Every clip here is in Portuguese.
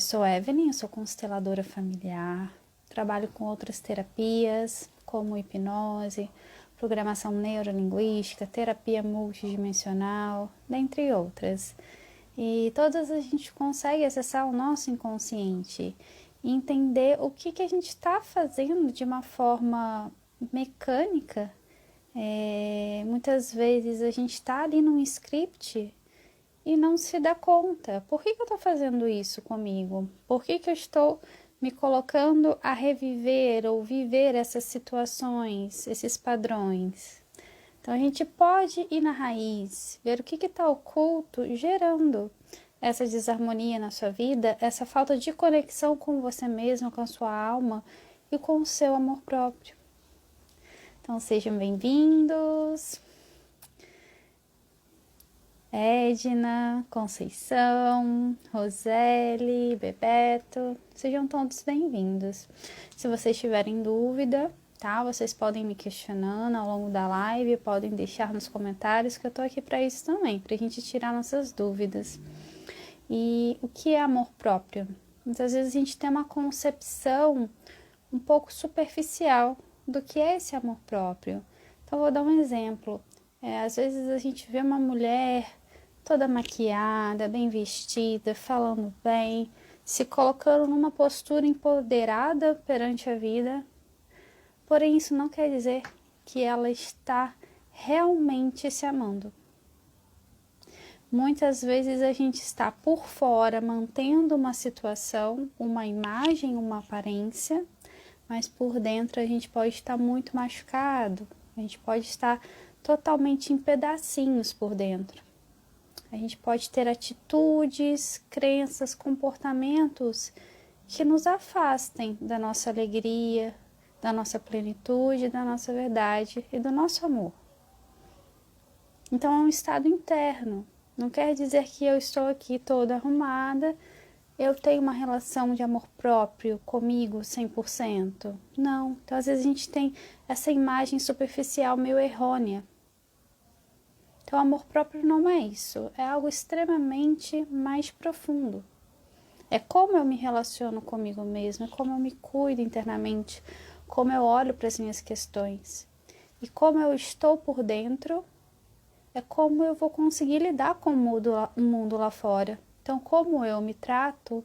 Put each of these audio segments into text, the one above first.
Sou Evelyn, eu sou consteladora familiar, trabalho com outras terapias, como hipnose, programação neurolinguística, terapia multidimensional, dentre outras. E todas a gente consegue acessar o nosso inconsciente e entender o que a gente está fazendo de uma forma mecânica. Muitas vezes a gente está ali num script e não se dá conta. Por que eu estou fazendo isso comigo? Por que eu estou me colocando a reviver ou viver essas situações, esses padrões? Então a gente pode ir na raiz, ver o que está oculto gerando essa desarmonia na sua vida, essa falta de conexão com você mesmo, com a sua alma e com o seu amor próprio. Então sejam bem-vindos. Edna, Conceição, Roseli, Bebeto, sejam todos bem-vindos. Se vocês tiverem dúvida, tá? Vocês podem me questionando ao longo da live, podem deixar nos comentários que eu tô aqui para isso também, pra gente tirar nossas dúvidas. E o que é amor próprio? Muitas vezes a gente tem uma concepção um pouco superficial do que é esse amor próprio. Então, vou dar um exemplo. Às vezes a gente vê uma mulher toda maquiada, bem vestida, falando bem, se colocando numa postura empoderada perante a vida. Porém, isso não quer dizer que ela está realmente se amando. Muitas vezes a gente está por fora mantendo uma situação, uma imagem, uma aparência, mas por dentro a gente pode estar muito machucado, a gente pode estar totalmente em pedacinhos por dentro. A gente pode ter atitudes, crenças, comportamentos que nos afastem da nossa alegria, da nossa plenitude, da nossa verdade e do nosso amor. Então é um estado interno. Não quer dizer que eu estou aqui toda arrumada, eu tenho uma relação de amor próprio comigo 100%. Não. Então às vezes a gente tem essa imagem superficial meio errônea. Então, amor próprio não é isso, é algo extremamente mais profundo. É como eu me relaciono comigo mesma, é como eu me cuido internamente, como eu olho para as minhas questões. E como eu estou por dentro, é como eu vou conseguir lidar com o mundo lá fora. Então, como eu me trato,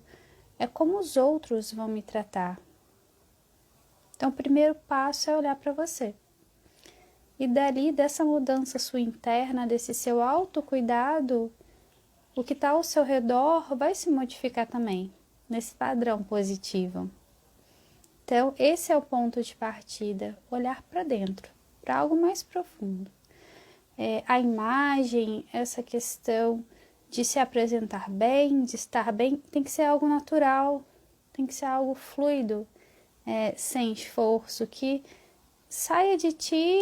é como os outros vão me tratar. Então, o primeiro passo é olhar para você. E dali, dessa mudança sua interna, desse seu autocuidado, o que está ao seu redor vai se modificar também, nesse padrão positivo. Então, esse é o ponto de partida, olhar para dentro, para algo mais profundo. A imagem, essa questão de se apresentar bem, de estar bem, tem que ser algo natural, tem que ser algo fluido, sem esforço, que saia de ti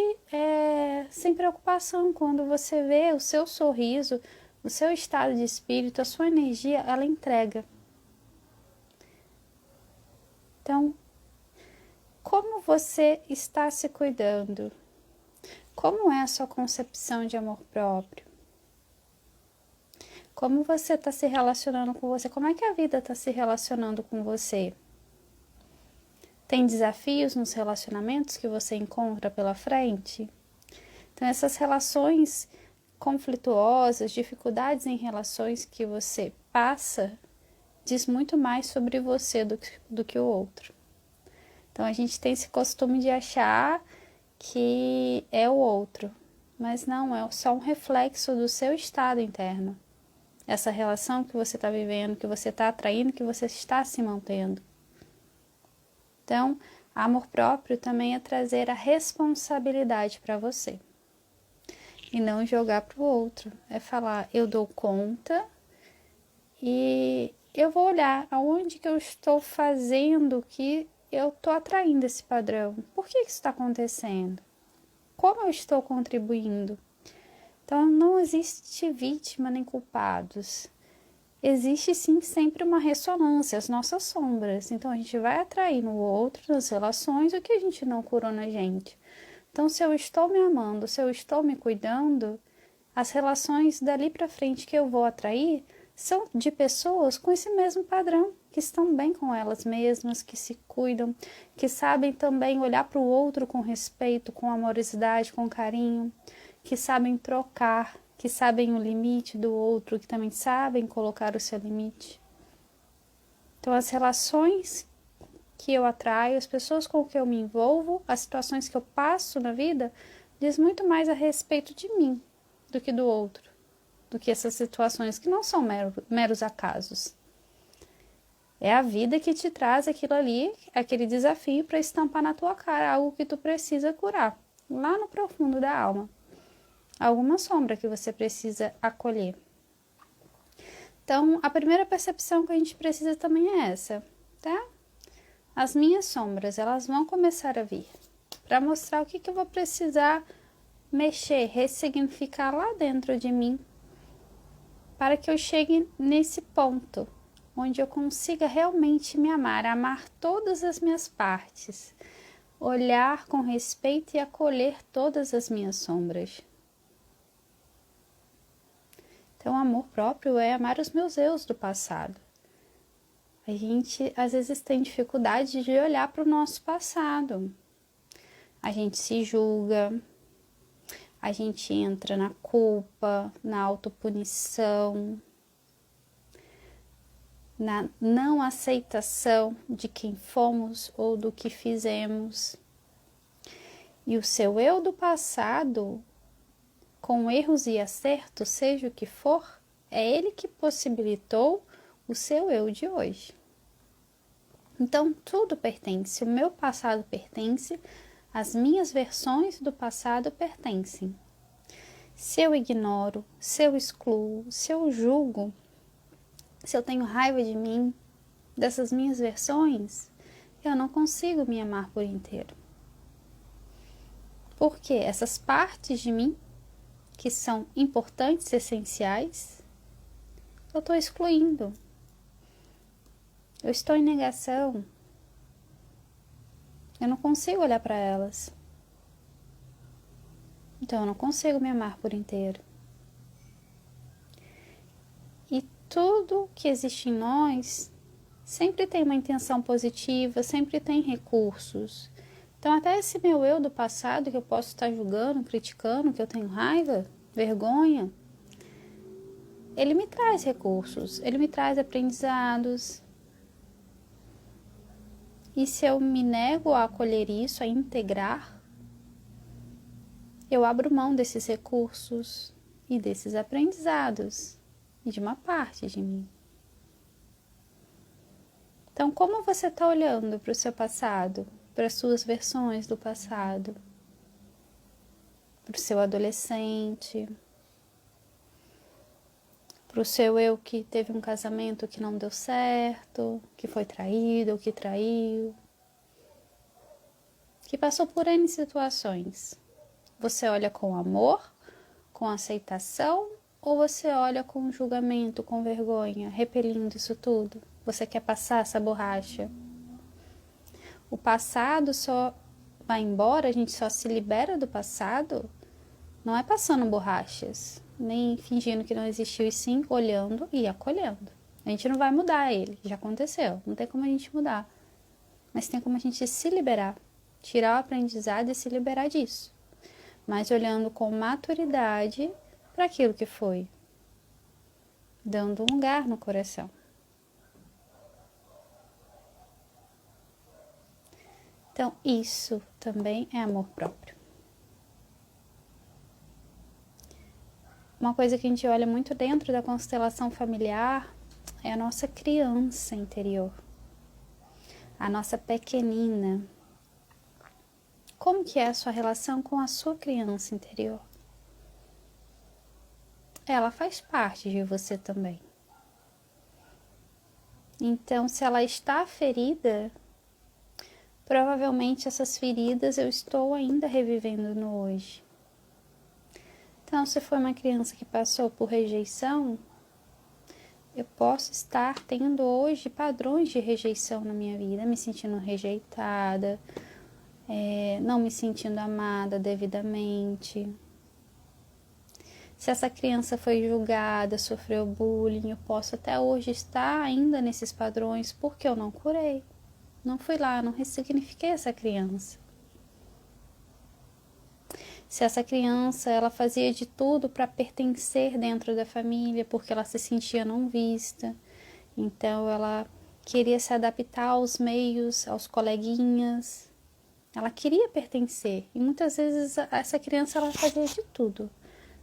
sem preocupação. Quando você vê o seu sorriso, o seu estado de espírito, a sua energia, ela entrega. Então, como você está se cuidando? Como é a sua concepção de amor próprio? Como você está se relacionando com você? Como é que a vida está se relacionando com você? Tem desafios nos relacionamentos que você encontra pela frente? Então, essas relações conflituosas, dificuldades em relações que você passa, diz muito mais sobre você do que o outro. Então, a gente tem esse costume de achar que é o outro, mas não, é só um reflexo do seu estado interno. Essa relação que você está vivendo, que você está atraindo, que você está se mantendo. Então, amor próprio também é trazer a responsabilidade para você. E não jogar para o outro. É falar, eu dou conta e eu vou olhar aonde que eu estou fazendo que eu estou atraindo esse padrão. Por que isso está acontecendo? Como eu estou contribuindo? Então, não existe vítima nem culpados. Existe sim sempre uma ressonância, as nossas sombras. Então a gente vai atrair no outro, nas relações, o que a gente não curou na gente. Então, se eu estou me amando, se eu estou me cuidando, as relações dali para frente que eu vou atrair são de pessoas com esse mesmo padrão, que estão bem com elas mesmas, que se cuidam, que sabem também olhar para o outro com respeito, com amorosidade, com carinho, que sabem trocar, que sabem o limite do outro, que também sabem colocar o seu limite. Então, as relações que eu atraio, as pessoas com que eu me envolvo, as situações que eu passo na vida, diz muito mais a respeito de mim do que do outro, do que essas situações que não são meros acasos. É a vida que te traz aquilo ali, aquele desafio para estampar na tua cara, algo que tu precisa curar, lá no profundo da alma. Alguma sombra que você precisa acolher. Então, a primeira percepção que a gente precisa também é essa, tá? As minhas sombras, elas vão começar a vir para mostrar o que eu vou precisar mexer, ressignificar lá dentro de mim, para que eu chegue nesse ponto onde eu consiga realmente me amar todas as minhas partes, olhar com respeito e acolher todas as minhas sombras. Então, amor próprio é amar os meus eus do passado. A gente, às vezes, tem dificuldade de olhar para o nosso passado. A gente se julga, a gente entra na culpa, na autopunição, na não aceitação de quem fomos ou do que fizemos. E o seu eu do passado, com erros e acertos, seja o que for, é ele que possibilitou o seu eu de hoje. Então, tudo pertence, o meu passado pertence, as minhas versões do passado pertencem. Se eu ignoro, se eu excluo, se eu julgo, se eu tenho raiva de mim, dessas minhas versões, eu não consigo me amar por inteiro. Porque essas partes de mim, que são importantes e essenciais, eu estou excluindo. Eu estou em negação. Eu não consigo olhar para elas. Então eu não consigo me amar por inteiro. E tudo que existe em nós sempre tem uma intenção positiva, sempre tem recursos. Então até esse meu eu do passado, que eu posso estar julgando, criticando, que eu tenho raiva, vergonha, ele me traz recursos, ele me traz aprendizados. E se eu me nego a acolher isso, a integrar, eu abro mão desses recursos e desses aprendizados e de uma parte de mim. Então, como você está olhando para o seu passado, para as suas versões do passado, para o seu adolescente, para o seu eu que teve um casamento que não deu certo, que foi traído ou que traiu, que passou por N situações. Você olha com amor, com aceitação, ou você olha com julgamento, com vergonha, repelindo isso tudo? Você quer passar essa borracha? O passado só vai embora, a gente só se libera do passado, não é passando borrachas, nem fingindo que não existiu, e sim olhando e acolhendo. A gente não vai mudar ele, já aconteceu, não tem como a gente mudar. Mas tem como a gente se liberar, tirar o aprendizado e se liberar disso. Mas olhando com maturidade para aquilo que foi, dando um lugar no coração. Então, isso também é amor próprio. Uma coisa que a gente olha muito dentro da constelação familiar é a nossa criança interior, a nossa pequenina. Como que é a sua relação com a sua criança interior? Ela faz parte de você também. Então, se ela está ferida, provavelmente essas feridas eu estou ainda revivendo no hoje. Então, se foi uma criança que passou por rejeição, eu posso estar tendo hoje padrões de rejeição na minha vida, me sentindo rejeitada, não me sentindo amada devidamente. Se essa criança foi julgada, sofreu bullying, eu posso até hoje estar ainda nesses padrões porque eu não curei. Não fui lá, não ressignifiquei essa criança. Se essa criança, ela fazia de tudo para pertencer dentro da família, porque ela se sentia não vista, então ela queria se adaptar aos meios, aos coleguinhas, ela queria pertencer, e muitas vezes essa criança, ela fazia de tudo,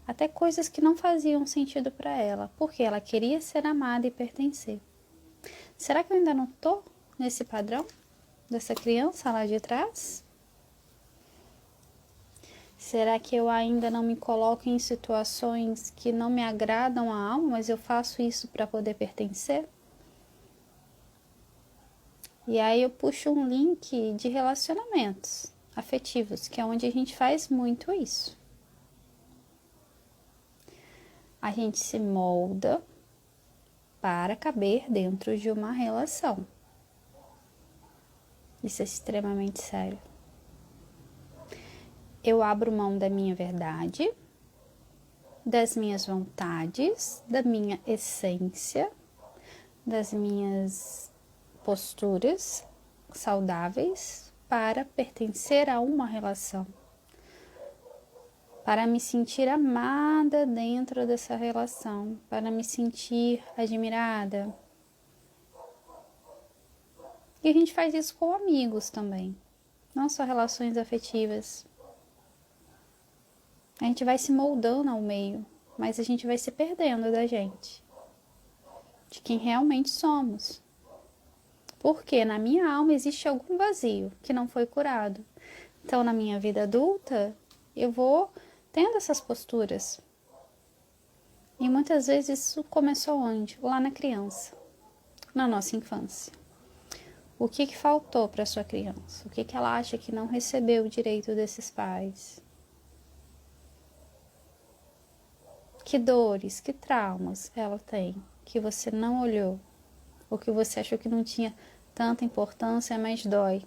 até coisas que não faziam sentido para ela, porque ela queria ser amada e pertencer. Será que eu ainda não tô nesse padrão dessa criança lá de trás? Será que eu ainda não me coloco em situações que não me agradam a alma, mas eu faço isso para poder pertencer? E aí eu puxo um link de relacionamentos afetivos, que é onde a gente faz muito isso. A gente se molda para caber dentro de uma relação. Isso é extremamente sério. Eu abro mão da minha verdade, das minhas vontades, da minha essência, das minhas posturas saudáveis para pertencer a uma relação, para me sentir amada dentro dessa relação, para me sentir admirada. E a gente faz isso com amigos também, não só relações afetivas. A gente vai se moldando ao meio, mas a gente vai se perdendo da gente, de quem realmente somos. Porque na minha alma existe algum vazio que não foi curado. Então, na minha vida adulta, eu vou tendo essas posturas. E muitas vezes isso começou onde? Lá na criança, na nossa infância. O que faltou para sua criança? O que ela acha que não recebeu o direito desses pais? Que dores, que traumas ela tem que você não olhou, ou que você achou que não tinha tanta importância, mas dói.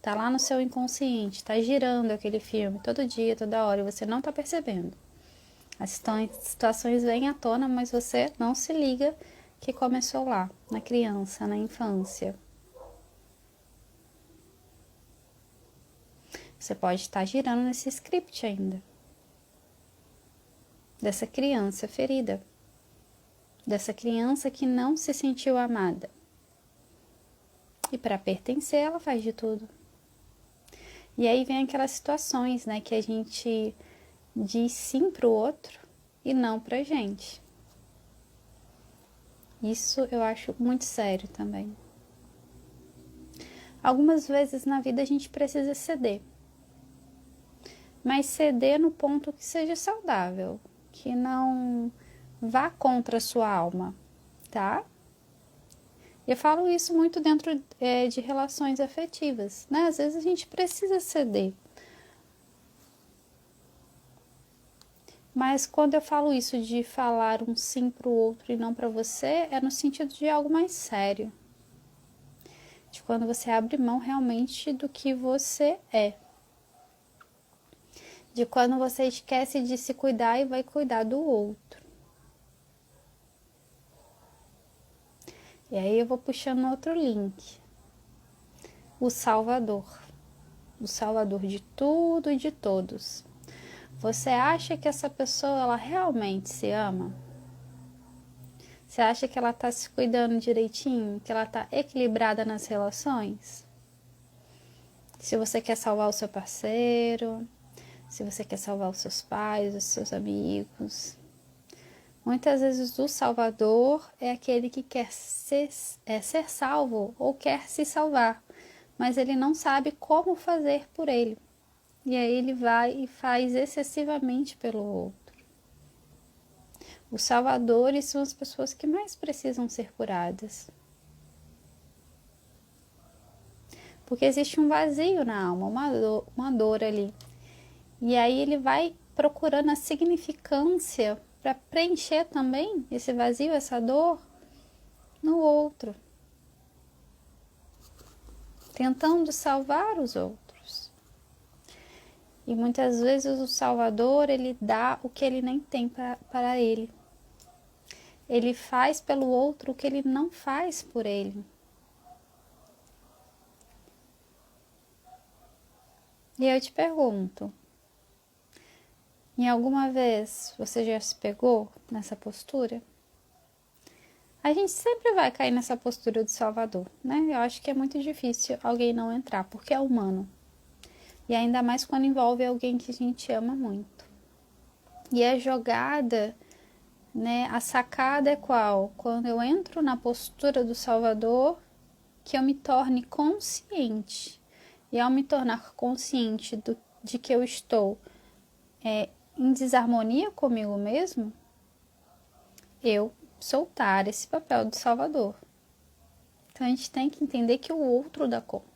Tá lá no seu inconsciente, tá girando aquele filme todo dia, toda hora, e você não tá percebendo. As situações vêm à tona, mas você não se liga que começou lá, na criança, na infância. Você pode estar girando nesse script ainda. Dessa criança ferida, dessa criança que não se sentiu amada. E para pertencer, ela faz de tudo. E aí vem aquelas situações, né, que a gente diz sim pro outro e não pra gente. Isso eu acho muito sério também. Algumas vezes na vida a gente precisa ceder. Mas ceder no ponto que seja saudável, que não vá contra a sua alma, tá? Eu falo isso muito dentro de relações afetivas, né? Às vezes a gente precisa ceder. Mas quando eu falo isso de falar um sim para o outro e não para você, é no sentido de algo mais sério. De quando você abre mão realmente do que você é. De quando você esquece de se cuidar e vai cuidar do outro. E aí eu vou puxando outro link. O Salvador. O Salvador de tudo e de todos. Você acha que essa pessoa, ela realmente se ama? Você acha que ela está se cuidando direitinho? Que ela está equilibrada nas relações? Se você quer salvar o seu parceiro, se você quer salvar os seus pais, os seus amigos. Muitas vezes o salvador é aquele que quer ser salvo ou quer se salvar, mas ele não sabe como fazer por ele. E aí ele vai e faz excessivamente pelo outro. Os salvadores são as pessoas que mais precisam ser curadas. Porque existe um vazio na alma, uma dor ali. E aí ele vai procurando a significância para preencher também esse vazio, essa dor, no outro. Tentando salvar os outros. E muitas vezes o Salvador, ele dá o que ele nem tem para ele. Ele faz pelo outro o que ele não faz por ele. E eu te pergunto, em alguma vez você já se pegou nessa postura? A gente sempre vai cair nessa postura de Salvador, né? Eu acho que é muito difícil alguém não entrar, porque é humano. E ainda mais quando envolve alguém que a gente ama muito. E a jogada, né? A sacada é qual? Quando eu entro na postura do Salvador, que eu me torne consciente. E ao me tornar consciente de que eu estou em desarmonia comigo mesmo, eu soltar esse papel de Salvador. Então a gente tem que entender que o outro dá conta.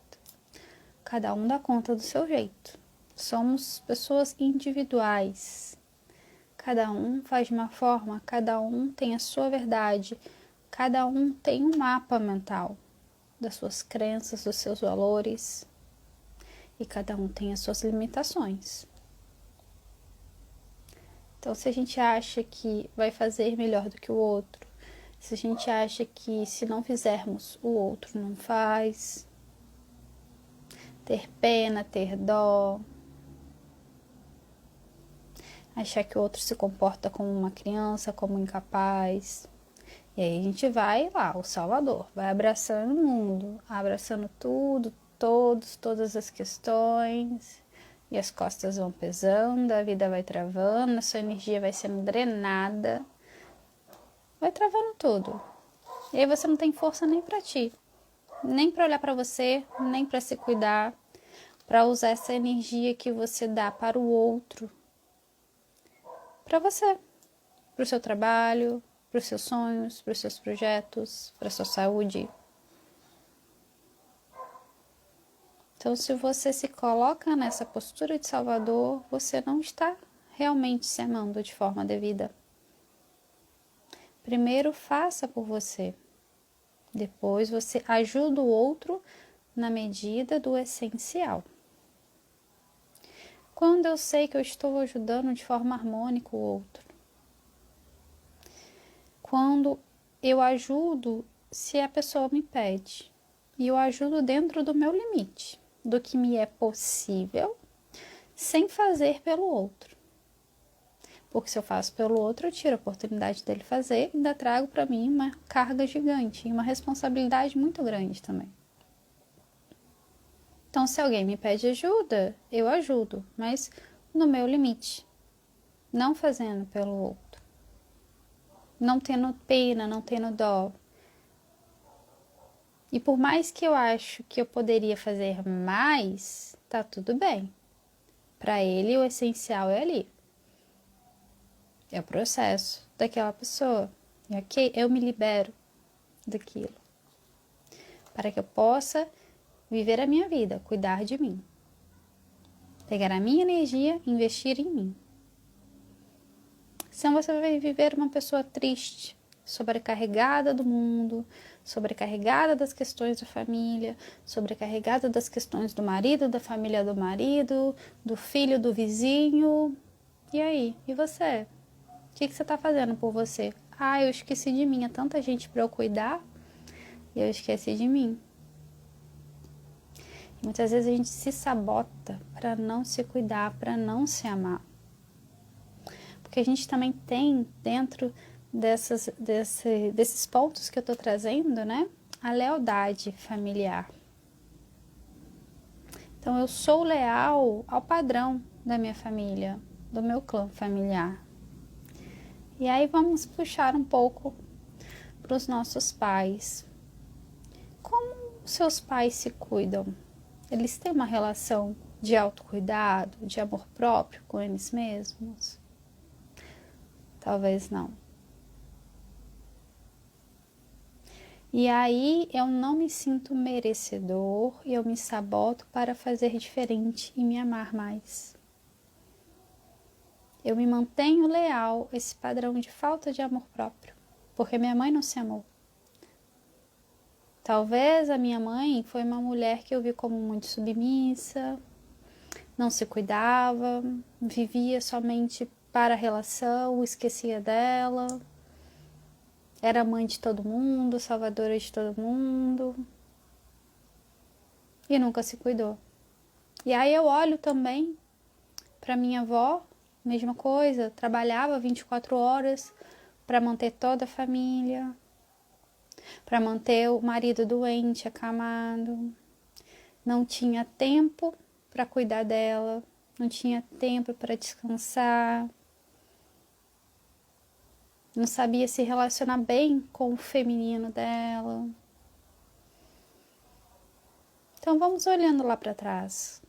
Cada um dá conta do seu jeito. Somos pessoas individuais. Cada um faz de uma forma, cada um tem a sua verdade, cada um tem um mapa mental das suas crenças, dos seus valores, e cada um tem as suas limitações. Então, se a gente acha que vai fazer melhor do que o outro, se a gente acha que se não fizermos, o outro não faz, ter pena, ter dó, achar que o outro se comporta como uma criança, como incapaz. E aí a gente vai lá, o Salvador, vai abraçando o mundo, abraçando tudo, todas as questões, e as costas vão pesando, a vida vai travando, a sua energia vai sendo drenada, vai travando tudo. E aí você não tem força nem para ti, nem para olhar para você, nem para se cuidar, para usar essa energia que você dá para o outro, para você, para o seu trabalho, para os seus sonhos, para os seus projetos, para a sua saúde. Então, se você se coloca nessa postura de Salvador, você não está realmente se amando de forma devida. Primeiro, faça por você. Depois, você ajuda o outro na medida do essencial. Quando eu sei que eu estou ajudando de forma harmônica o outro. Quando eu ajudo se a pessoa me pede. E eu ajudo dentro do meu limite, do que me é possível, sem fazer pelo outro. Porque se eu faço pelo outro, eu tiro a oportunidade dele fazer e ainda trago para mim uma carga gigante e uma responsabilidade muito grande também. Então, se alguém me pede ajuda, eu ajudo, mas no meu limite, não fazendo pelo outro, não tendo pena, não tendo dó. E por mais que eu acho que eu poderia fazer mais, tá tudo bem. Para ele, o essencial é ali. É o processo daquela pessoa. E ok, eu me libero daquilo. Para que eu possa viver a minha vida, cuidar de mim. Pegar a minha energia e investir em mim. Senão você vai viver uma pessoa triste, sobrecarregada do mundo, sobrecarregada das questões da família, sobrecarregada das questões do marido, da família do marido, do filho do vizinho. E aí? E você? O que você está fazendo por você? Ah, eu esqueci de mim. É tanta gente para eu cuidar e eu esqueci de mim. E muitas vezes a gente se sabota para não se cuidar, para não se amar. Porque a gente também tem dentro desses pontos que eu estou trazendo, né? A lealdade familiar. Então, eu sou leal ao padrão da minha família, do meu clã familiar. E aí vamos puxar um pouco para os nossos pais. Como seus pais se cuidam? Eles têm uma relação de autocuidado, de amor próprio com eles mesmos? Talvez não. E aí eu não me sinto merecedor e eu me saboto para fazer diferente e me amar mais. Eu me mantenho leal a esse padrão de falta de amor próprio, porque minha mãe não se amou. Talvez a minha mãe foi uma mulher que eu vi como muito submissa, não se cuidava, vivia somente para a relação, esquecia dela, era mãe de todo mundo, salvadora de todo mundo e nunca se cuidou. E aí eu olho também para minha avó, mesma coisa, trabalhava 24 horas para manter toda a família, para manter o marido doente, acamado, não tinha tempo para cuidar dela, não tinha tempo para descansar, não sabia se relacionar bem com o feminino dela. Então vamos olhando lá para trás.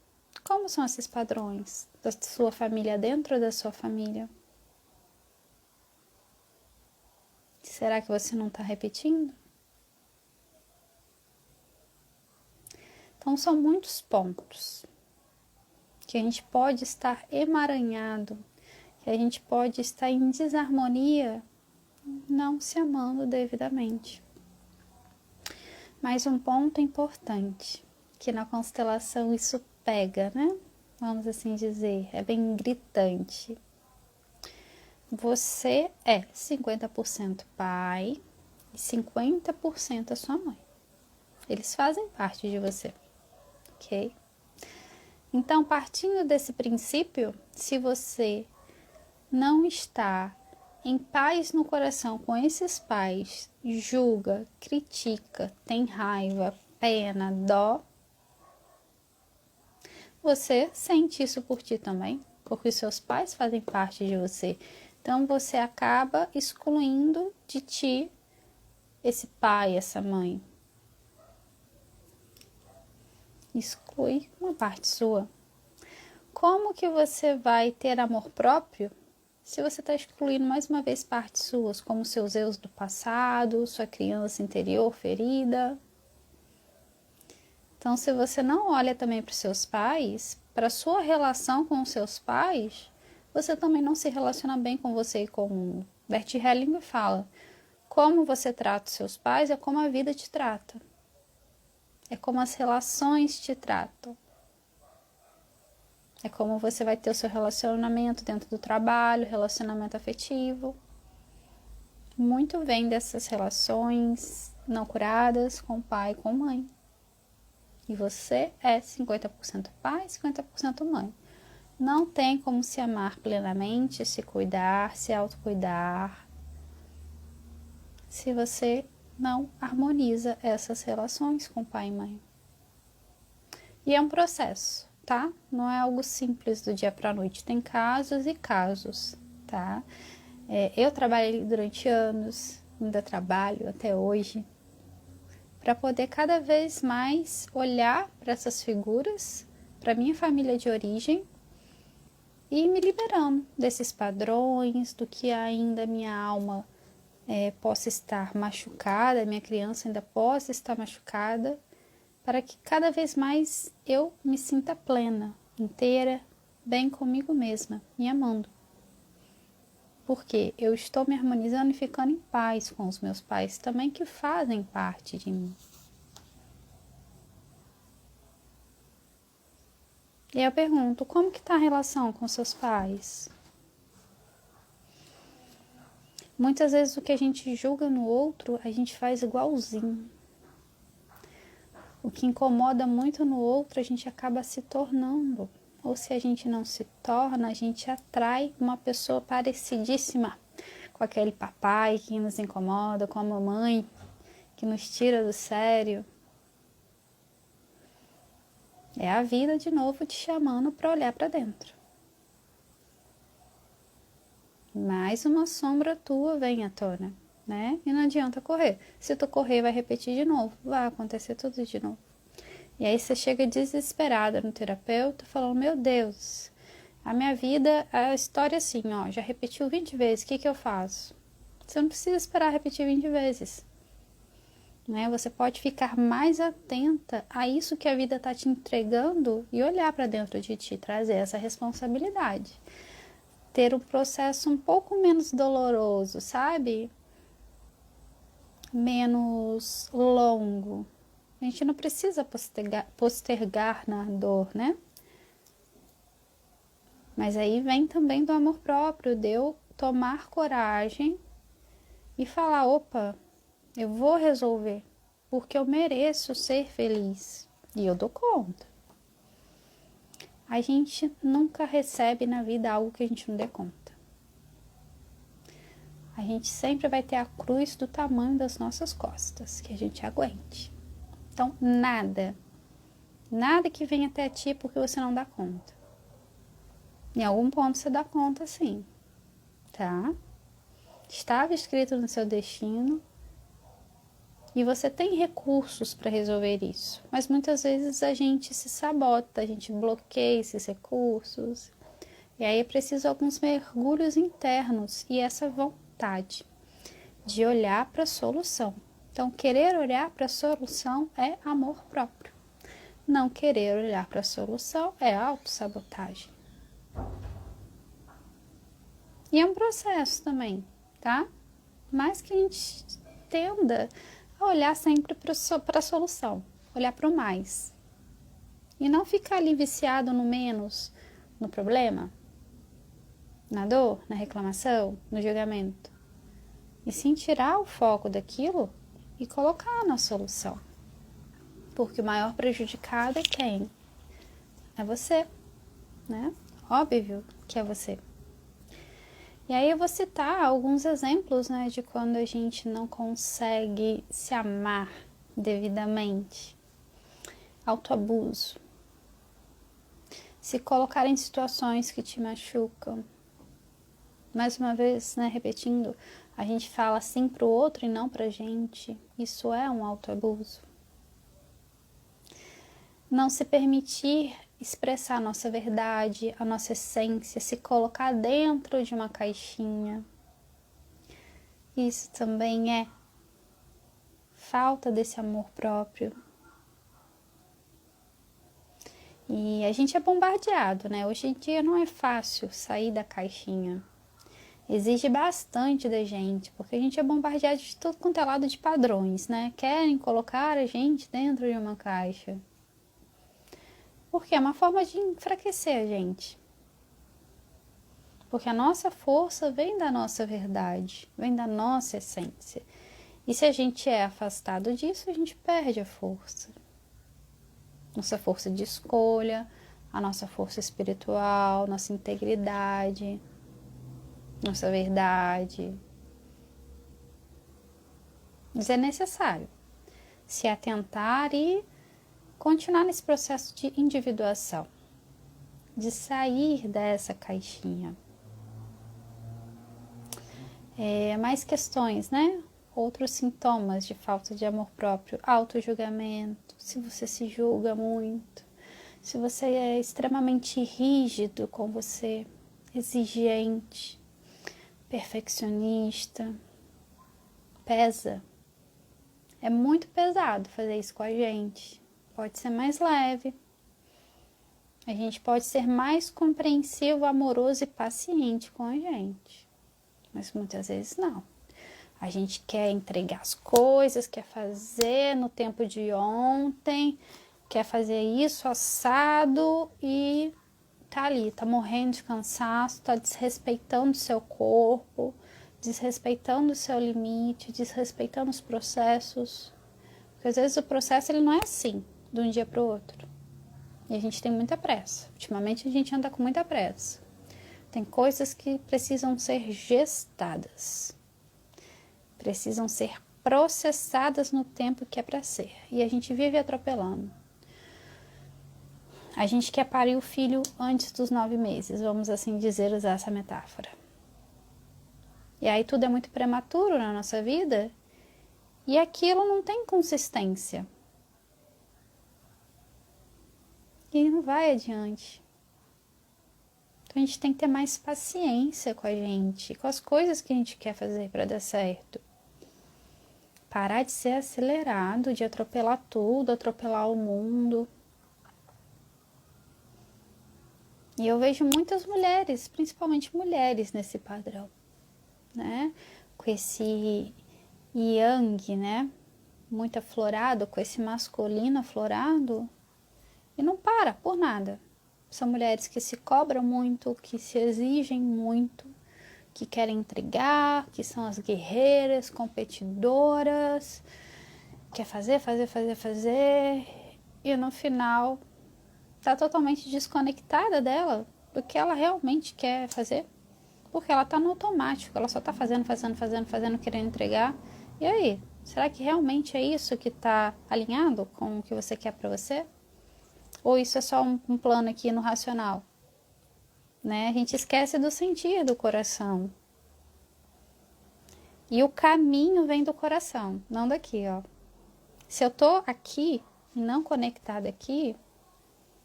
Como são esses padrões da sua família dentro da sua família? Será que você não está repetindo? Então são muitos pontos que a gente pode estar emaranhado, que a gente pode estar em desarmonia, não se amando devidamente. Mas um ponto importante, que na constelação isso pega, né? Vamos assim dizer, é bem gritante. Você é 50% pai e 50% a sua mãe. Eles fazem parte de você, ok? Então, partindo desse princípio, se você não está em paz no coração com esses pais, julga, critica, tem raiva, pena, dó, você sente isso por ti também, porque os seus pais fazem parte de você. Então você acaba excluindo de ti esse pai, essa mãe. Exclui uma parte sua. Como que você vai ter amor próprio se você está excluindo mais uma vez partes suas, como seus erros do passado, sua criança interior ferida? Então, se você não olha também para os seus pais, para a sua relação com os seus pais, você também não se relaciona bem com você e com o mundo. Bert Hellinger fala, como você trata os seus pais é como a vida te trata. É como as relações te tratam. É como você vai ter o seu relacionamento dentro do trabalho, relacionamento afetivo. Muito vem dessas relações não curadas com o pai e com a mãe. E você é 50% pai, 50% mãe. Não tem como se amar plenamente, se cuidar, se autocuidar, se você não harmoniza essas relações com pai e mãe. E é um processo, tá? Não é algo simples do dia para a noite. Tem casos e casos, tá? Eu trabalhei durante anos, ainda trabalho até hoje, para poder cada vez mais olhar para essas figuras, para minha família de origem e me liberando desses padrões, do que ainda minha alma possa estar machucada, minha criança ainda possa estar machucada, para que cada vez mais eu me sinta plena, inteira, bem comigo mesma, me amando. Porque eu estou me harmonizando e ficando em paz com os meus pais também, que fazem parte de mim. E eu pergunto, como que está a relação com seus pais? Muitas vezes o que a gente julga no outro, a gente faz igualzinho. O que incomoda muito no outro, a gente acaba se tornando. Ou se a gente não se torna, a gente atrai uma pessoa parecidíssima com aquele papai que nos incomoda, com a mamãe que nos tira do sério. É a vida de novo te chamando para olhar para dentro. Mais uma sombra tua vem à tona, né? E não adianta correr. Se tu correr, vai repetir de novo. Vai acontecer tudo de novo. E aí você chega desesperada no terapeuta, falando, meu Deus, a minha vida, a história é assim, ó, já repetiu 20 vezes, o que eu faço? Você não precisa esperar repetir 20 vezes. Né? Você pode ficar mais atenta a isso que a vida está te entregando e olhar para dentro de ti, trazer essa responsabilidade. Ter um processo um pouco menos doloroso, sabe? Menos longo. A gente não precisa postergar na dor, né? Mas aí vem também do amor próprio, de eu tomar coragem e falar, opa, eu vou resolver, porque eu mereço ser feliz e eu dou conta. A gente nunca recebe na vida algo que a gente não dê conta. A gente sempre vai ter a cruz do tamanho das nossas costas, que a gente aguente. Então, nada que venha até ti porque você não dá conta. Em algum ponto você dá conta, sim, tá? Estava escrito no seu destino e você tem recursos para resolver isso. Mas muitas vezes a gente se sabota, a gente bloqueia esses recursos. E aí é preciso alguns mergulhos internos e essa vontade de olhar para a solução. Então, querer olhar para a solução é amor próprio. Não querer olhar para a solução é autossabotagem. E é um processo também, tá? Mas que a gente tenda a olhar sempre para a solução, olhar para o mais. E não ficar ali viciado no menos, no problema, na dor, na reclamação, no julgamento. E sim tirar o foco daquilo e colocar na solução. Porque o maior prejudicado é quem? É você, né? Óbvio que é você. E aí eu vou citar alguns exemplos, né, de quando a gente não consegue se amar devidamente. Autoabuso. Se colocar em situações que te machucam. Mais uma vez, né, repetindo, a gente fala sim pro outro e não pra gente. Isso é um autoabuso. Não se permitir expressar a nossa verdade, a nossa essência, se colocar dentro de uma caixinha. Isso também é falta desse amor próprio. E a gente é bombardeado, né? Hoje em dia não é fácil sair da caixinha. Exige bastante da gente, porque a gente é bombardeado de todo quanto é lado de padrões, né? Querem colocar a gente dentro de uma caixa. Porque é uma forma de enfraquecer a gente. Porque a nossa força vem da nossa verdade, vem da nossa essência. E se a gente é afastado disso, a gente perde a força. Nossa força de escolha, a nossa força espiritual, nossa integridade, nossa verdade. Mas é necessário se atentar e continuar nesse processo de individuação, de sair dessa caixinha. Mais questões, né? Outros sintomas de falta de amor próprio, autojulgamento, se você se julga muito, se você é extremamente rígido com você, exigente, perfeccionista, pesa. É muito pesado fazer isso com a gente. Pode ser mais leve. A gente pode ser mais compreensivo, amoroso e paciente com a gente. Mas muitas vezes não. A gente quer entregar as coisas, quer fazer no tempo de ontem, quer fazer isso assado e tá ali, tá morrendo de cansaço, tá desrespeitando o seu corpo, desrespeitando o seu limite, desrespeitando os processos. Porque às vezes o processo ele não é assim, de um dia para o outro. E a gente tem muita pressa. Ultimamente a gente anda com muita pressa. Tem coisas que precisam ser gestadas. Precisam ser processadas no tempo que é para ser. E a gente vive atropelando. A gente quer parir o filho antes dos 9 meses, vamos assim dizer, usar essa metáfora. E aí tudo é muito prematuro na nossa vida e aquilo não tem consistência. E não vai adiante. Então a gente tem que ter mais paciência com a gente, com as coisas que a gente quer fazer para dar certo. Parar de ser acelerado, de atropelar tudo, atropelar o mundo. E eu vejo muitas mulheres, principalmente mulheres nesse padrão, né? Com esse yang, né? Muito aflorado, com esse masculino aflorado. E não para por nada. São mulheres que se cobram muito, que se exigem muito, que querem entregar, que são as guerreiras, competidoras, quer fazer, e no final tá totalmente desconectada dela, do que ela realmente quer fazer, porque ela tá no automático, ela só tá fazendo, querendo entregar. E aí, será que realmente é isso que tá alinhado com o que você quer para você? Ou isso é só um plano aqui no racional? Né? A gente esquece do sentir do coração. E o caminho vem do coração, não daqui, ó. Se eu tô aqui e não conectada aqui,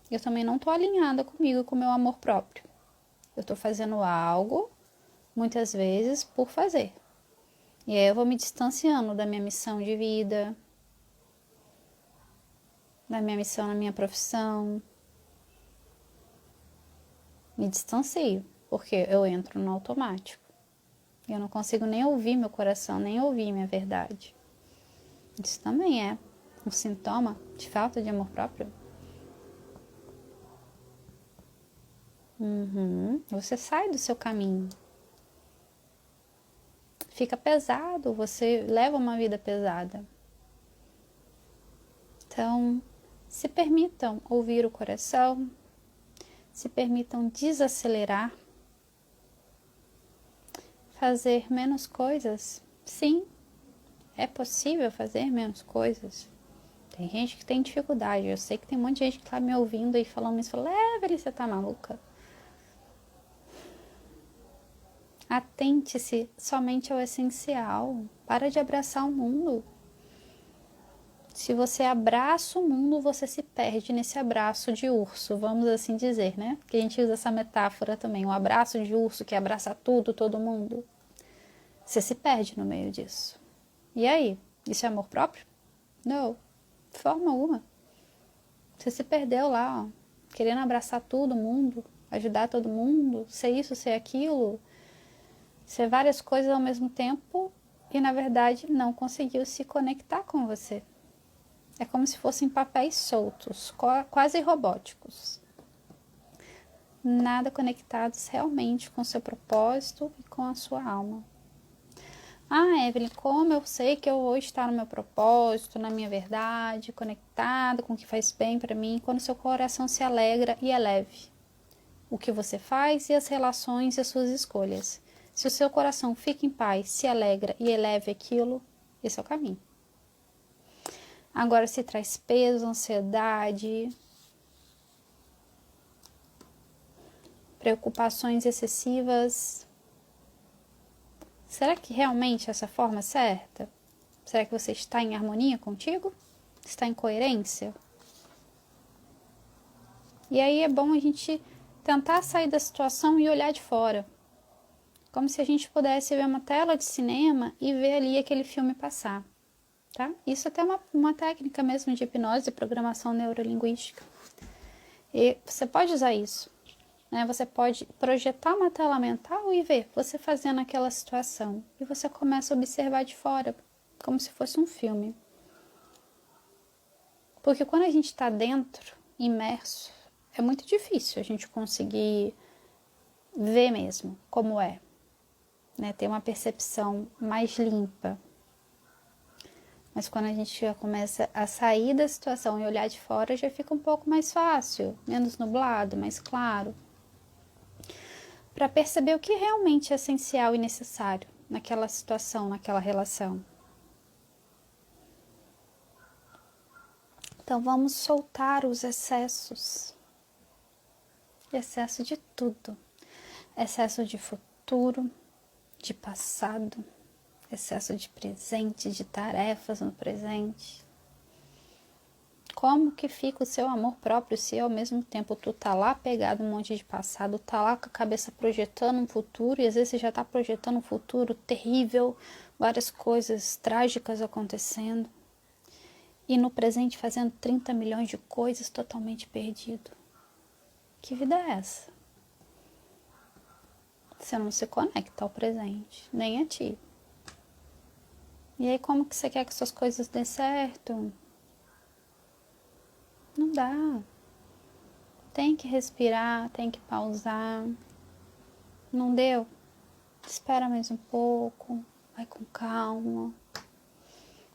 eu também não tô alinhada comigo, com o meu amor próprio. Eu tô fazendo algo, muitas vezes, por fazer. E aí eu vou me distanciando da minha missão de vida, da minha missão na minha profissão. Me distancio, porque eu entro no automático. Eu não consigo nem ouvir meu coração, nem ouvir minha verdade. Isso também é um sintoma de falta de amor próprio. Você sai do seu caminho. Fica pesado, você leva uma vida pesada. Então, se permitam ouvir o coração, se permitam desacelerar, fazer menos coisas. Sim, é possível fazer menos coisas. Tem gente que tem dificuldade. Eu sei que tem um monte de gente que tá me ouvindo e falando isso. Fala, Evelyn, você tá maluca? Atente-se somente ao essencial. Para de abraçar o mundo. Se você abraça o mundo, você se perde nesse abraço de urso, vamos assim dizer, né? Que a gente usa essa metáfora também, um abraço de urso que abraça tudo, todo mundo. Você se perde no meio disso. E aí? Isso é amor próprio? Não, de forma alguma. Você se perdeu lá, ó, querendo abraçar todo mundo, ajudar todo mundo, ser isso, ser aquilo, ser várias coisas ao mesmo tempo e, na verdade, não conseguiu se conectar com você. É como se fossem papéis soltos, quase robóticos. Nada conectados realmente com o seu propósito e com a sua alma. Ah, Evelyn, como eu sei que eu vou estar no meu propósito, na minha verdade, conectada com o que faz bem para mim, quando seu coração se alegra e é leve? O que você faz e as relações e as suas escolhas. Se o seu coração fica em paz, se alegra e eleve aquilo, esse é o caminho. Agora, se traz peso, ansiedade, preocupações excessivas, será que realmente essa forma é certa? Será que você está em harmonia contigo? Está em coerência? E aí é bom a gente tentar sair da situação e olhar de fora. Como se a gente pudesse ver uma tela de cinema e ver ali aquele filme passar. Tá? Isso até é uma técnica mesmo de hipnose e programação neurolinguística. E você pode usar isso. Né? Você pode projetar uma tela mental e ver você fazendo aquela situação. E você começa a observar de fora, como se fosse um filme. Porque quando a gente está dentro, imerso, é muito difícil a gente conseguir ver mesmo como é. Né? Ter uma percepção mais limpa. Mas quando a gente já começa a sair da situação e olhar de fora, já fica um pouco mais fácil, menos nublado, mais claro. Para perceber o que realmente é essencial e necessário naquela situação, naquela relação. Então vamos soltar os excessos. Excesso de tudo. Excesso de futuro, de passado, excesso de presente, de tarefas no presente. Como que fica o seu amor próprio se ao mesmo tempo tu tá lá pegado um monte de passado, tá lá com a cabeça projetando um futuro e às vezes você já tá projetando um futuro terrível, várias coisas trágicas acontecendo e no presente fazendo 30 milhões de coisas totalmente perdido. Que vida é essa? Você não se conecta ao presente, nem a ti. E aí como que você quer que suas coisas dêem certo? Não dá. tem que respirar, tem que pausar. Não deu? Espera mais um pouco, vai com calma.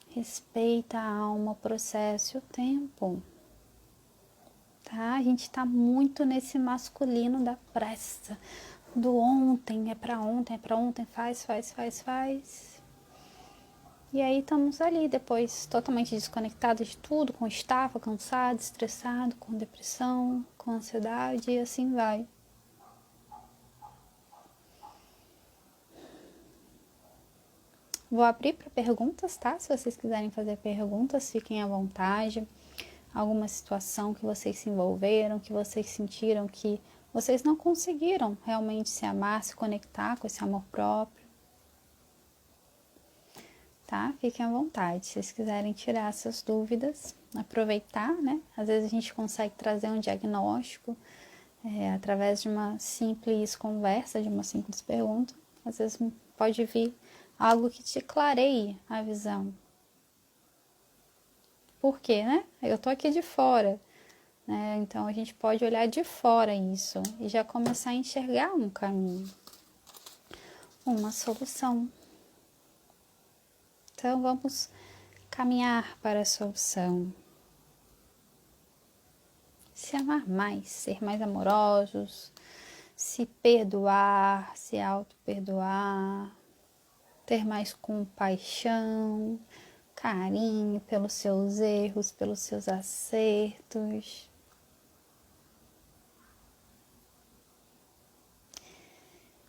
Respeita a alma, o processo e o tempo. Tá? A gente tá muito nesse masculino da pressa. Do ontem, é pra ontem, faz. E aí estamos ali depois totalmente desconectados de tudo, com estafa, cansado, estressado, com depressão, com ansiedade e assim vai. Vou abrir para perguntas, tá? Se vocês quiserem fazer perguntas, fiquem à vontade. Alguma situação que vocês se envolveram, que vocês sentiram que vocês não conseguiram realmente se amar, se conectar com esse amor próprio. Tá? Fiquem à vontade. Se vocês quiserem tirar essas dúvidas, aproveitar, né? Às vezes a gente consegue trazer um diagnóstico através de uma simples conversa, de uma simples pergunta. Às vezes pode vir algo que te clareie a visão. Por quê, né? Eu tô aqui de fora, né? Então a gente pode olhar de fora isso e já começar a enxergar um caminho, uma solução. Então vamos caminhar para a solução. Se amar mais, ser mais amorosos, se perdoar, se auto-perdoar, ter mais compaixão, carinho pelos seus erros, pelos seus acertos.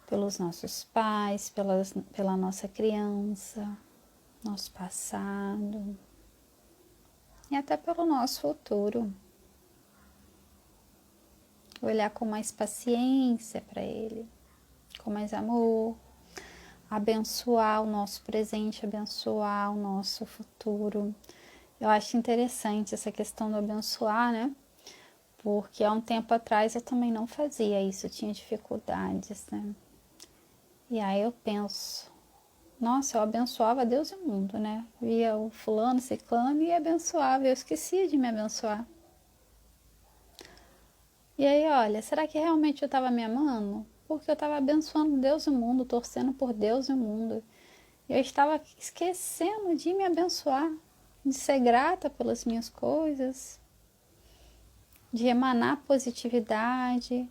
Pelos nossos pais, pela nossa criança, nosso passado e até pelo nosso futuro. Olhar com mais paciência para ele, com mais amor, abençoar o nosso presente, abençoar o nosso futuro. Eu acho interessante essa questão do abençoar, né? Porque há um tempo atrás eu também não fazia isso, eu tinha dificuldades, né? E aí eu penso, nossa, eu abençoava Deus e o mundo, né? Via o fulano, ciclano e abençoava, eu esquecia de me abençoar. E aí, olha, será que realmente eu estava me amando? Porque eu estava abençoando Deus e o mundo, torcendo por Deus e o mundo. Eu estava esquecendo de me abençoar, de ser grata pelas minhas coisas, de emanar positividade,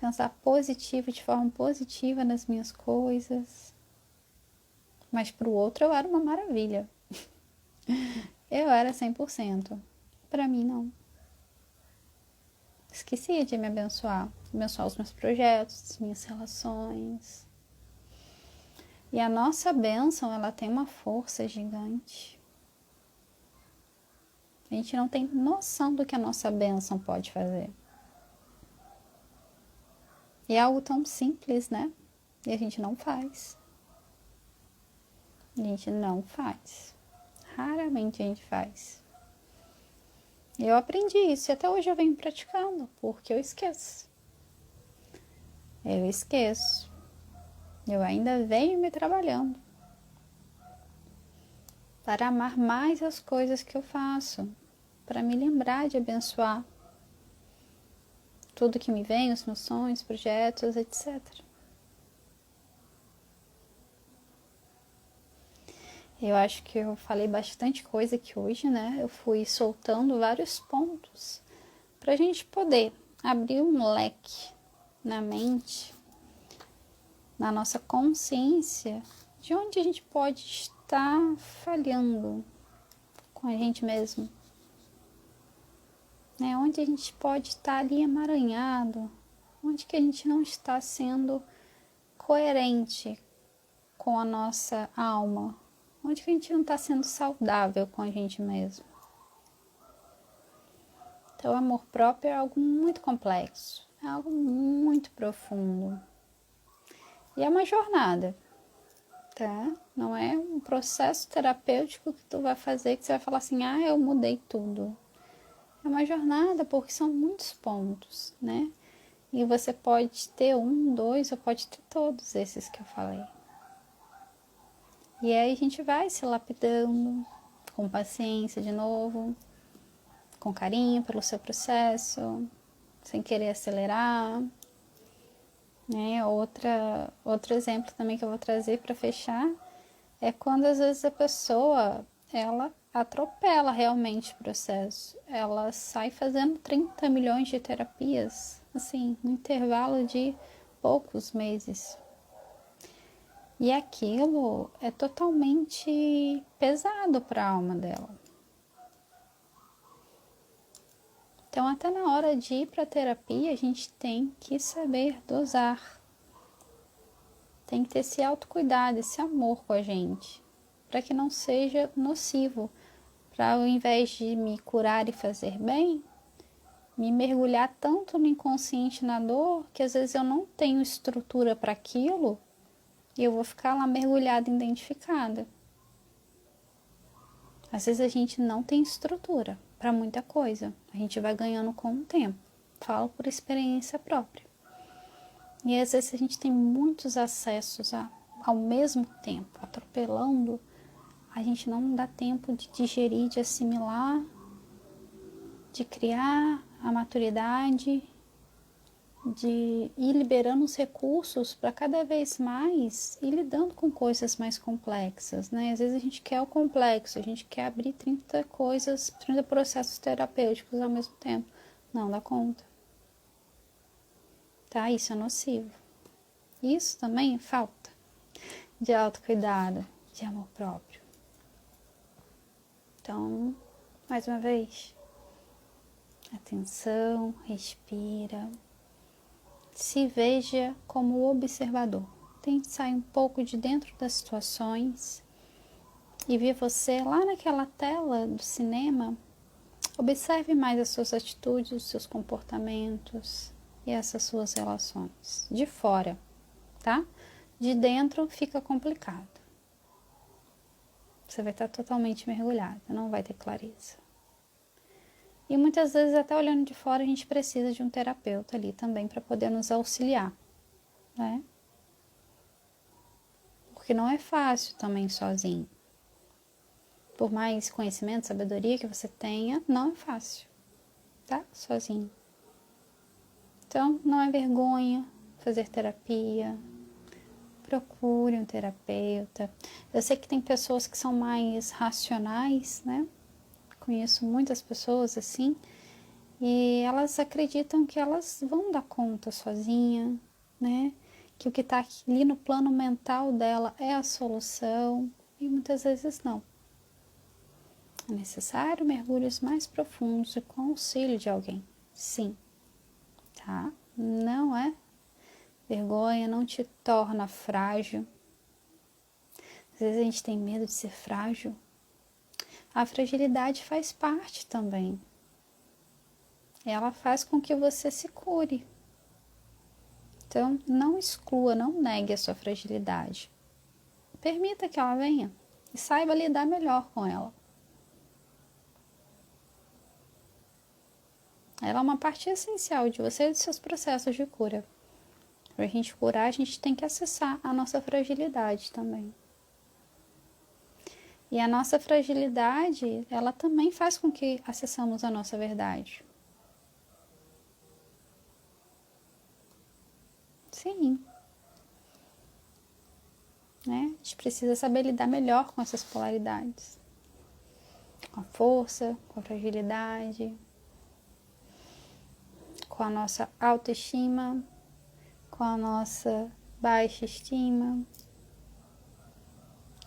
pensar positivo, de forma positiva nas minhas coisas. Mas para o outro eu era uma maravilha. Eu era 100%. Para mim, não. Esquecia de me abençoar os meus projetos, as minhas relações. E a nossa bênção, ela tem uma força gigante. A gente não tem noção do que a nossa bênção pode fazer. E é algo tão simples, né? E a gente não faz. A gente não faz. Raramente a gente faz. E eu aprendi isso e até hoje eu venho praticando, porque eu esqueço. Eu esqueço. Eu ainda venho me trabalhando para amar mais as coisas que eu faço, para me lembrar de abençoar tudo que me vem, os meus sonhos, projetos, etc. Eu acho que eu falei bastante coisa aqui hoje, né? Eu fui soltando vários pontos para a gente poder abrir um leque na mente, na nossa consciência, de onde a gente pode estar falhando com a gente mesmo. Né? Onde a gente pode estar ali emaranhado, onde que a gente não está sendo coerente com a nossa alma, onde que a gente não está sendo saudável com a gente mesmo. Então, o amor próprio é algo muito complexo, é algo muito profundo. E é uma jornada, tá? Não é um processo terapêutico que tu vai fazer, que você vai falar assim, ah, eu mudei tudo. É uma jornada porque são muitos pontos, né? E você pode ter um, dois, ou pode ter todos esses que eu falei. E aí a gente vai se lapidando, com paciência de novo, com carinho pelo seu processo, sem querer acelerar, né? Outro exemplo também que eu vou trazer para fechar é quando às vezes a pessoa, ela atropela realmente o processo. Ela sai fazendo 30 milhões de terapias, assim, no intervalo de poucos meses. E aquilo é totalmente pesado para a alma dela. Então, até na hora de ir para a terapia, a gente tem que saber dosar. Tem que ter esse autocuidado, esse amor com a gente, para que não seja nocivo. Para ao invés de me curar e fazer bem, me mergulhar tanto no inconsciente, na dor, que às vezes eu não tenho estrutura para aquilo e eu vou ficar lá mergulhada, identificada. Às vezes a gente não tem estrutura para muita coisa. A gente vai ganhando com o tempo. Falo por experiência própria. E às vezes a gente tem muitos acessos ao mesmo tempo, atropelando. A gente não dá tempo de digerir, de assimilar, de criar a maturidade, de ir liberando os recursos para cada vez mais ir lidando com coisas mais complexas, né? Às vezes a gente quer o complexo, a gente quer abrir 30 coisas, 30 processos terapêuticos ao mesmo tempo. Não dá conta. Tá? Isso é nocivo. Isso também é falta de autocuidado, de amor próprio. Então, mais uma vez, atenção, respira. Se veja como observador. Tente sair um pouco de dentro das situações e ver você lá naquela tela do cinema. Observe mais as suas atitudes, os seus comportamentos e essas suas relações. De fora, tá? De dentro fica complicado. Você vai estar totalmente mergulhada, não vai ter clareza. E muitas vezes, até olhando de fora, a gente precisa de um terapeuta ali também para poder nos auxiliar, né? Porque não é fácil também sozinho. Por mais conhecimento, sabedoria que você tenha, não é fácil, tá? Sozinho. Então, não é vergonha fazer terapia. Procure um terapeuta. Eu sei que tem pessoas que são mais racionais, né? Conheço muitas pessoas assim, e elas acreditam que elas vão dar conta sozinha, né? Que o que está ali no plano mental dela é a solução, e muitas vezes não. É necessário mergulhos mais profundos e com auxílio de alguém, sim, tá? Não é vergonha, não te torna frágil. Às vezes a gente tem medo de ser frágil. A fragilidade faz parte também. Ela faz com que você se cure. Então, não exclua, não negue a sua fragilidade. Permita que ela venha e saiba lidar melhor com ela. Ela é uma parte essencial de você e dos seus processos de cura. Para a gente curar, a gente tem que acessar a nossa fragilidade também. E a nossa fragilidade, ela também faz com que acessamos a nossa verdade. Sim. Né? A gente precisa saber lidar melhor com essas polaridades. Com a força, com a fragilidade, com a nossa autoestima, com a nossa baixa estima.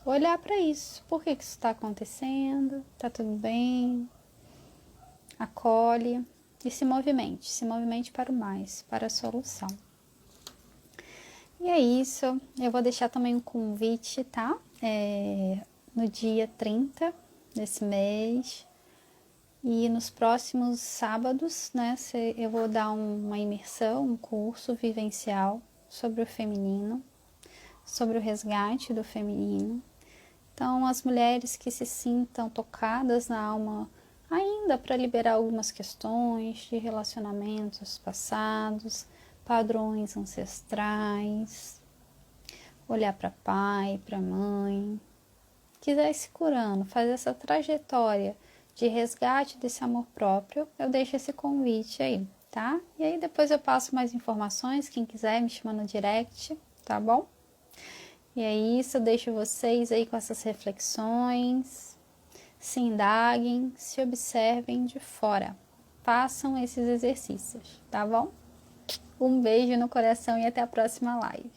Olhar para isso. Por que isso está acontecendo? Está tudo bem? Acolhe e se movimente. Se movimente para o mais, para a solução. E é isso. Eu vou deixar também um convite, tá? No dia 30 desse mês. E nos próximos sábados, né? Eu vou dar uma imersão, um curso vivencial sobre o feminino, sobre o resgate do feminino. Então, as mulheres que se sintam tocadas na alma ainda para liberar algumas questões de relacionamentos passados, padrões ancestrais, olhar para pai, para mãe, quiser ir se curando, fazer essa trajetória de resgate desse amor próprio, eu deixo esse convite aí, tá? E aí depois eu passo mais informações, quem quiser me chama no direct, tá bom? E é isso, eu deixo vocês aí com essas reflexões, se indaguem, se observem de fora, façam esses exercícios, tá bom? Um beijo no coração e até a próxima live.